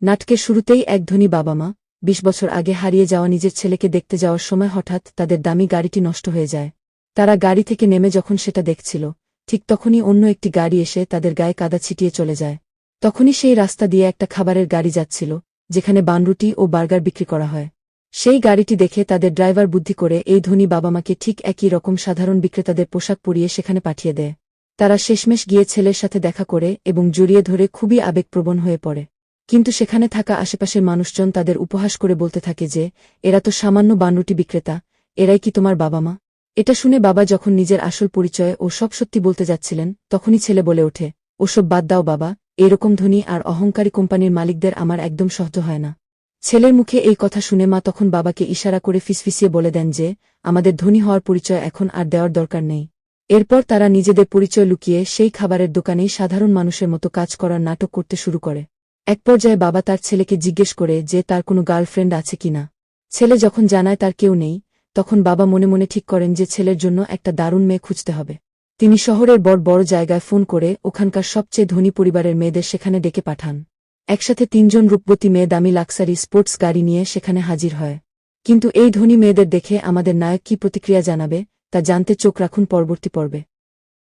নাটকের শুরুতেই এক ধনী বাবা মা ২০ বছর আগে হারিয়ে যাওয়া নিজের ছেলেকে দেখতে যাওয়ার সময় হঠাৎ তাদের দামি গাড়িটি নষ্ট হয়ে যায়। তারা গাড়ি থেকে নেমে যখন সেটা দেখছিল, ঠিক তখনই অন্য একটি গাড়ি এসে তাদের গায়ে কাদা ছিটিয়ে চলে যায়। তখনই সেই রাস্তা দিয়ে একটা খাবারের গাড়ি যাচ্ছিল, যেখানে বানরুটি ও বার্গার বিক্রি করা হয়। সেই গাড়িটি দেখে তাদের ড্রাইভার বুদ্ধি করে এই ধনী বাবা মাকে ঠিক একই রকম সাধারণ বিক্রেতাদের পোশাক পরিয়ে সেখানে পাঠিয়ে দেয়। তারা শেষমেশ গিয়ে ছেলের সাথে দেখা করে এবং জড়িয়ে ধরে খুবই আবেগপ্রবণ হয়ে পড়ে। কিন্তু সেখানে থাকা আশেপাশের মানুষজন তাদের উপহাস করে বলতে থাকে যে, এরা তো সামান্য বানরুটি বিক্রেতা, এরাই কি তোমার বাবা মা? এটা শুনে বাবা যখন নিজের আসল পরিচয় ও সব সত্যি বলতে যাচ্ছিলেন, তখনই ছেলে বলে ওঠে, ওসব বাদ দাও বাবা, এরকম ধনী আর অহংকারী কোম্পানির মালিকদের আমার একদম সহ্য হয় না। ছেলের মুখে এই কথা শুনে মা তখন বাবাকে ইশারা করে ফিসফিসিয়ে বলে দেন যে, আমাদের ধনী হওয়ার পরিচয় এখন আর দেওয়ার দরকার নেই। এরপর তারা নিজেদের পরিচয় লুকিয়ে সেই খাবারের দোকানেই সাধারণ মানুষের মতো কাজ করার নাটক করতে শুরু করে। এক পর্যায়ে বাবা তার ছেলেকে জিজ্ঞেস করে যে তার কোনো গার্লফ্রেন্ড আছে কিনা। ছেলে যখন জানায় তার কেউ নেই, তখন বাবা মনে মনে ঠিক করেন যে ছেলের জন্য একটা দারুণ মেয়ে খুঁজতে হবে। তিনি শহরের বড় বড় জায়গায় ফোন করে ওখানকার সবচেয়ে ধনী পরিবারের মেয়েদের সেখানে ডেকে পাঠান। একসাথে ৩ জন রূপবতী মেয়ে দামি লাক্সারি স্পোর্টস গাড়ি নিয়ে সেখানে হাজির হয়। কিন্তু এই ধনী মেয়েদের দেখে আমাদের নায়ক কী প্রতিক্রিয়া জানাবে, তা জানতে চোখ রাখুন পরবর্তী পর্বে।